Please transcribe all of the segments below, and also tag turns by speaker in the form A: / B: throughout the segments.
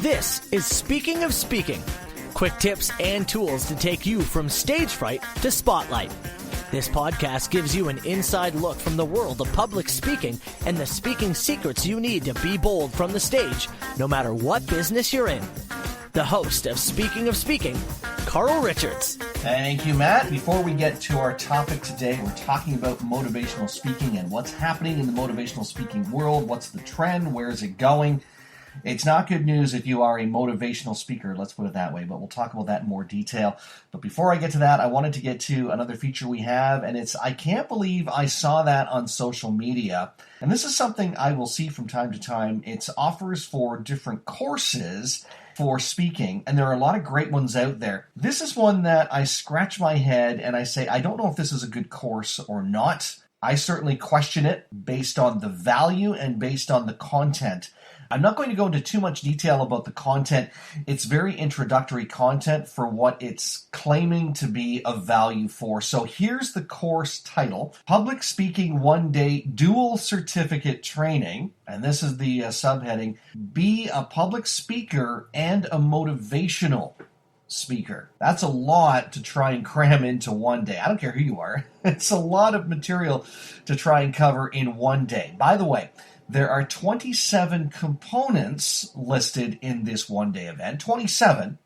A: This is Speaking of Speaking. Quick tips and tools to take you from stage fright to spotlight. This podcast gives you an inside look from the world of public speaking and the speaking secrets you need to be bold from the stage, no matter what business you're in. The host of Speaking, Carl Richards.
B: Thank you, Matt. Before we get to our topic today, we're talking about motivational speaking and what's happening in the motivational speaking world. What's the trend? Where is it going? It's not good news if you are a motivational speaker, let's put it that way, but we'll talk about that in more detail. But before I get to that, I wanted to get to another feature we have, and it's, I can't believe I saw that on social media. And this is something I will see from time to time. It's offers for different courses for speaking, and there are a lot of great ones out there. This is one that I scratch my head and I say, I don't know if this is a good course or not. I certainly question it based on the value and based on the content. I'm not going to go into too much detail about the content. It's very introductory content for what it's claiming to be of value for. So here's the course title, Public Speaking One-Day Dual Certificate Training. And this is the subheading, Be a Public Speaker and a Motivational Speaker. That's a lot to try and cram into one day. I don't care who you are. It's a lot of material to try and cover in one day. By the way, there are 27 components listed in this one-day event. 27.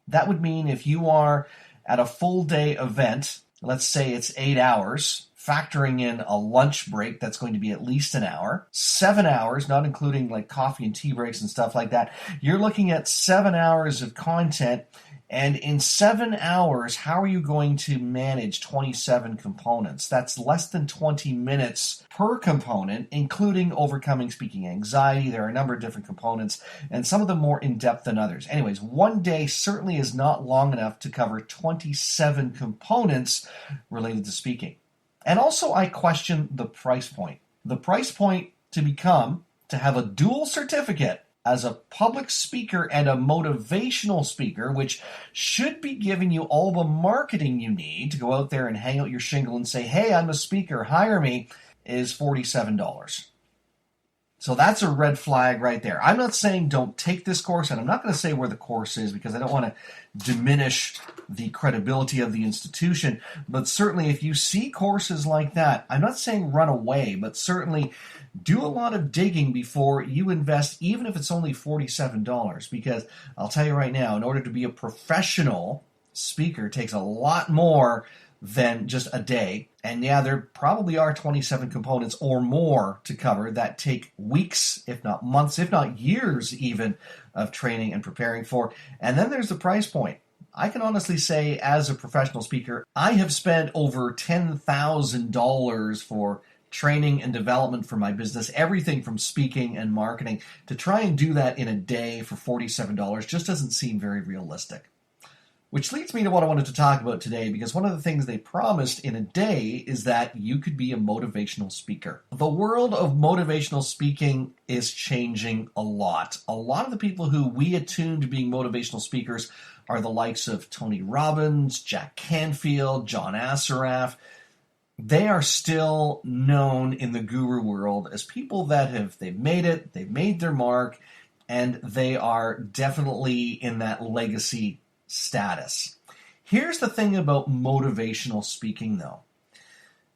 B: That would mean if you are at a full-day event, let's say it's 8 hours, factoring in a lunch break, that's going to be at least an hour. 7 hours, not including like coffee and tea breaks and stuff like that. You're looking at 7 hours of content. And in 7 hours, how are you going to manage 27 components? That's less than 20 minutes per component, including overcoming speaking anxiety. There are a number of different components, and some of them more in-depth than others. Anyways, one day certainly is not long enough to cover 27 components related to speaking. And also, I question the price point. The price point to have a dual certificate as a public speaker and a motivational speaker, which should be giving you all the marketing you need to go out there and hang out your shingle and say, hey, I'm a speaker, hire me, is $47. So that's a red flag right there. I'm not saying don't take this course, and I'm not going to say where the course is because I don't want to diminish the credibility of the institution, but certainly if you see courses like that, I'm not saying run away, but certainly do a lot of digging before you invest, even if it's only $47, because I'll tell you right now, in order to be a professional speaker, it takes a lot more than just a day. And yeah, there probably are 27 components or more to cover that take weeks, if not months, if not years even, of training and preparing for. And then there's the price point. I can honestly say, as a professional speaker, I have spent over $10,000 for training and development for my business, everything from speaking and marketing. To try and do that in a day for $47 just doesn't seem very realistic. Which leads me to what I wanted to talk about today, because one of the things they promised in a day is that you could be a motivational speaker. The world of motivational speaking is changing a lot. A lot of the people who we attune to being motivational speakers are the likes of Tony Robbins, Jack Canfield, John Assaraf. They are still known in the guru world as people that they've made it, they've made their mark, and they are definitely in that legacy status. Here's the thing about motivational speaking, though.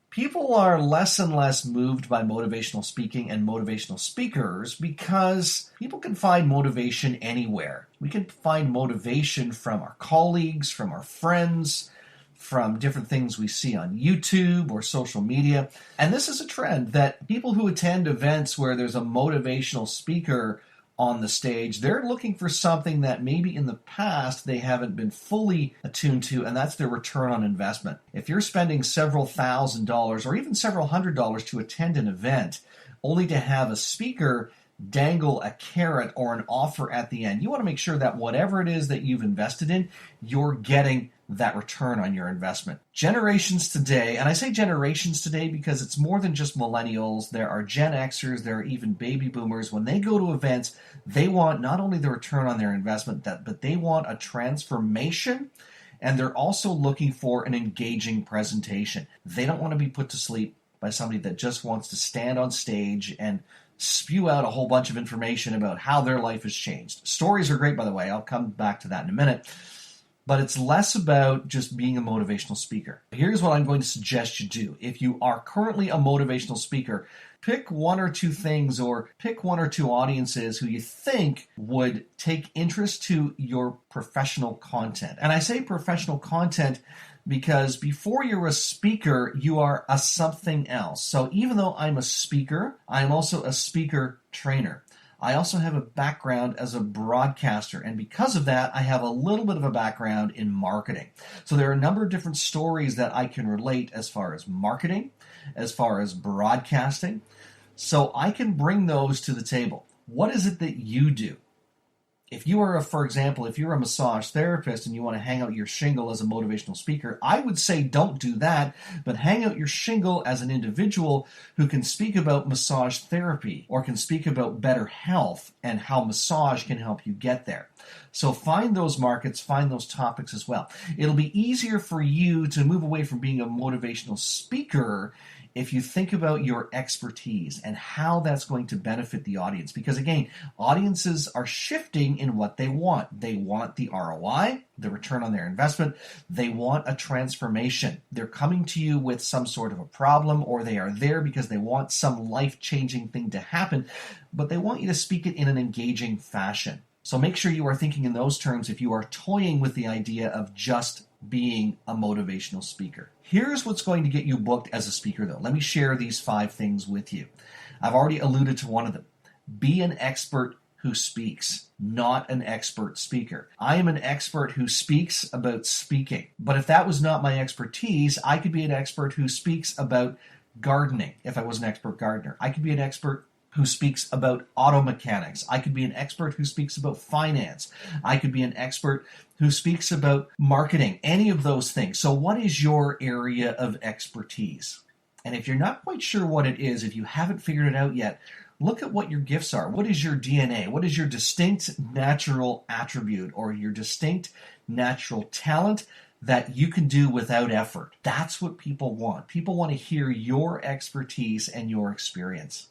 B: People are less and less moved by motivational speaking and motivational speakers because people can find motivation anywhere. We can find motivation from our colleagues, from our friends, from different things we see on YouTube or social media. And this is a trend that people who attend events where there's a motivational speaker on the stage, they're looking for something that maybe in the past they haven't been fully attuned to, and that's their return on investment. If you're spending several $1,000s or even several $100s to attend an event, only to have a speaker dangle a carrot or an offer at the end, you want to make sure that whatever it is that you've invested in, you're getting that return on your investment. Generations today, and I say generations today because it's more than just millennials, there are Gen Xers, there are even baby boomers. When they go to events, they want not only the return on their investment, but they want a transformation, and they're also looking for an engaging presentation. They don't want to be put to sleep by somebody that just wants to stand on stage and spew out a whole bunch of information about how their life has changed. Stories are great, by the way. I'll come back to that in a minute. But it's less about just being a motivational speaker. Here's what I'm going to suggest you do. If you are currently a motivational speaker, pick one or two things or pick one or two audiences who you think would take interest to your professional content. And I say professional content because before you're a speaker, you are a something else. So even though I'm a speaker, I'm also a speaker trainer. I also have a background as a broadcaster, and because of that, I have a little bit of a background in marketing. So there are a number of different stories that I can relate as far as marketing, as far as broadcasting. So I can bring those to the table. What is it that you do? If you are, for example, if you're a massage therapist and you want to hang out your shingle as a motivational speaker, I would say don't do that, but hang out your shingle as an individual who can speak about massage therapy or can speak about better health and how massage can help you get there. So find those markets, find those topics as well. It'll be easier for you to move away from being a motivational speaker if you think about your expertise and how that's going to benefit the audience. Because again, audiences are shifting in what they want. They want the ROI, the return on their investment. They want a transformation. They're coming to you with some sort of a problem, or they are there because they want some life-changing thing to happen, but they want you to speak it in an engaging fashion. So make sure you are thinking in those terms if you are toying with the idea of just being a motivational speaker. Here's what's going to get you booked as a speaker, though. Let me share these 5 things with you. I've already alluded to one of them. Be an expert who speaks, not an expert speaker. I am an expert who speaks about speaking. But if that was not my expertise, I could be an expert who speaks about gardening if I was an expert gardener. I could be an expert who speaks about auto mechanics. I could be an expert who speaks about finance. I could be an expert who speaks about marketing, any of those things. So what is your area of expertise? And if you're not quite sure what it is, if you haven't figured it out yet, look at what your gifts are. What is your DNA? What is your distinct natural attribute or your distinct natural talent that you can do without effort? That's what people want. People want to hear your expertise and your experience.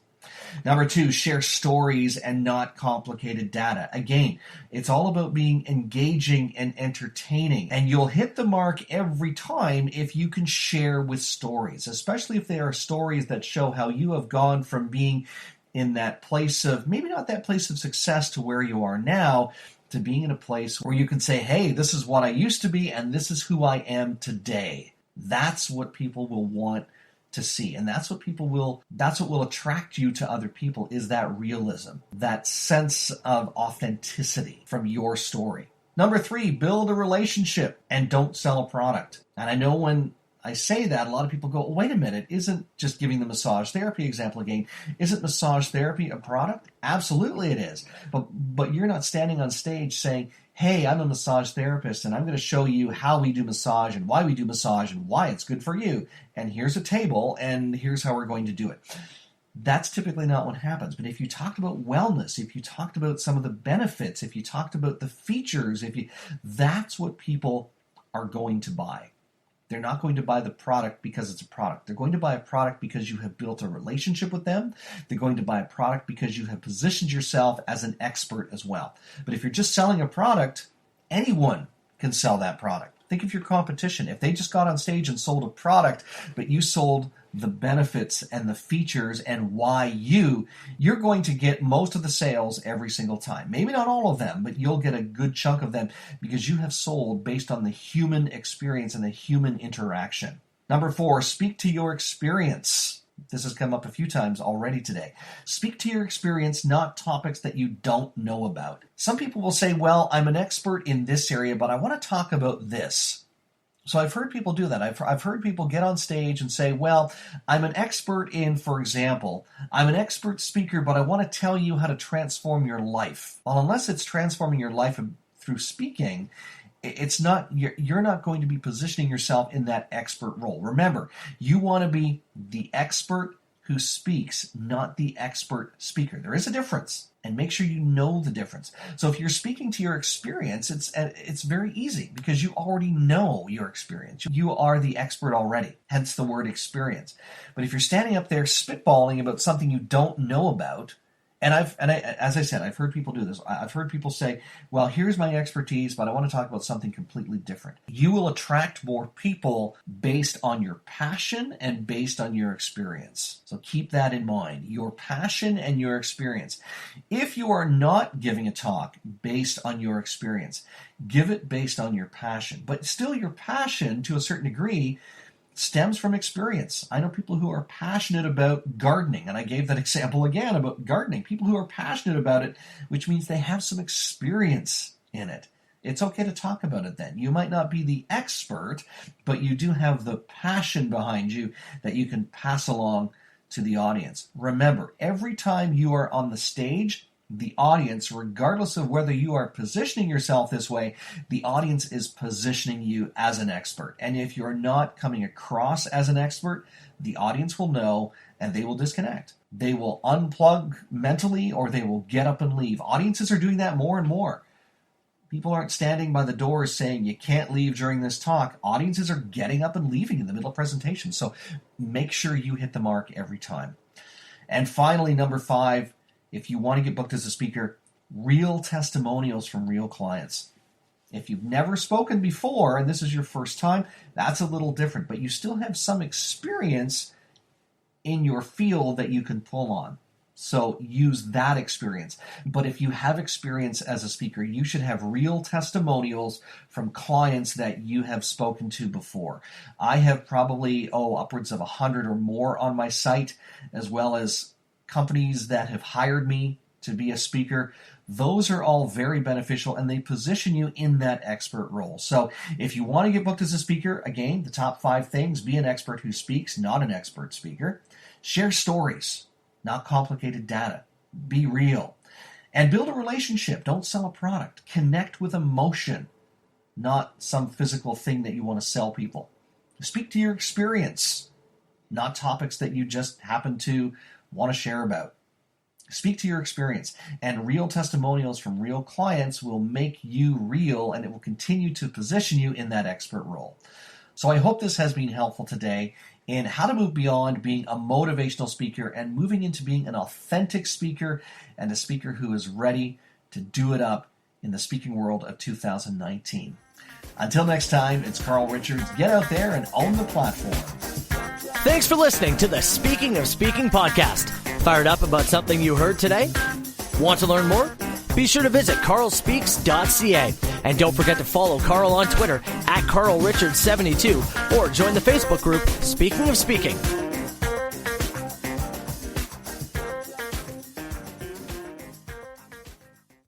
B: Number 2, share stories and not complicated data. Again, it's all about being engaging and entertaining, and you'll hit the mark every time if you can share with stories, especially if they are stories that show how you have gone from being in that place of, maybe not that place of success to where you are now, to being in a place where you can say, hey, this is what I used to be, and this is who I am today. That's what people will want to see. And that's what will attract you to other people, is that realism, that sense of authenticity from your story. Number 3, build a relationship and don't sell a product. And I know when I say that, a lot of people go, wait a minute, isn't, just giving the massage therapy example again, isn't massage therapy a product? Absolutely it is. But you're not standing on stage saying, hey, I'm a massage therapist and I'm going to show you how we do massage and why we do massage and why it's good for you. And here's a table and here's how we're going to do it. That's typically not what happens. But if you talked about wellness, if you talked about some of the benefits, if you talked about the features, that's what people are going to buy. They're not going to buy the product because it's a product. They're going to buy a product because you have built a relationship with them. They're going to buy a product because you have positioned yourself as an expert as well. But if you're just selling a product, anyone can sell that product. Think of your competition. If they just got on stage and sold a product, but you sold the benefits and the features and why you're going to get most of the sales every single time. Maybe not all of them, but you'll get a good chunk of them because you have sold based on the human experience and the human interaction. Number 4, speak to your experience. This has come up a few times already today. Speak to your experience, not topics that you don't know about. Some people will say, well, I'm an expert in this area, but I want to talk about this. So I've heard people do that. I've heard people get on stage and say, well, I'm an expert in, for example, I'm an expert speaker, but I want to tell you how to transform your life. Well, unless it's transforming your life through speaking, it's not, you're not going to be positioning yourself in that expert role. Remember, you want to be the expert who speaks, not the expert speaker. There is a difference. and make sure you know the difference. So if you're speaking to your experience, it's very easy because you already know your experience. You are the expert already, hence the word experience. But if you're standing up there spitballing about something you don't know about, as I said, I've heard people do this. I've heard people say, well, here's my expertise, but I want to talk about something completely different. You will attract more people based on your passion and based on your experience. So keep that in mind, your passion and your experience. If you are not giving a talk based on your experience, give it based on your passion. But still, your passion, to a certain degree, stems from experience. I know people who are passionate about gardening, and I gave that example again about gardening. People who are passionate about it, which means they have some experience in it. It's okay to talk about it then. You might not be the expert, but you do have the passion behind you that you can pass along to the audience. Remember, every time you are on the stage, the audience, regardless of whether you are positioning yourself this way, the audience is positioning you as an expert. And if you're not coming across as an expert, the audience will know and they will disconnect. They will unplug mentally or they will get up and leave. Audiences are doing that more and more. People aren't standing by the doors saying you can't leave during this talk. Audiences are getting up and leaving in the middle of presentation. So make sure you hit the mark every time. And finally, number 5, if you want to get booked as a speaker, real testimonials from real clients. If you've never spoken before and this is your first time, that's a little different, but you still have some experience in your field that you can pull on. So use that experience. But if you have experience as a speaker, you should have real testimonials from clients that you have spoken to before. I have probably, upwards of 100 or more on my site, as well as companies that have hired me to be a speaker. Those are all very beneficial and they position you in that expert role. So if you want to get booked as a speaker, again, the top 5 things: be an expert who speaks, not an expert speaker. Share stories, not complicated data. Be real. And build a relationship. Don't sell a product. Connect with emotion, not some physical thing that you want to sell people. Speak to your experience, not topics that you just happen to want to share about. Speak to your experience, and real testimonials from real clients will make you real and it will continue to position you in that expert role. So I hope this has been helpful today in how to move beyond being a motivational speaker and moving into being an authentic speaker and a speaker who is ready to do it up in the speaking world of 2019. Until next time, it's Carl Richards. Get out there and own the platform.
A: Thanks for listening to the Speaking of Speaking podcast. Fired up about something you heard today? Want to learn more? Be sure to visit carlspeaks.ca. And don't forget to follow Carl on Twitter @CarlRichards72 or join the Facebook group Speaking of Speaking.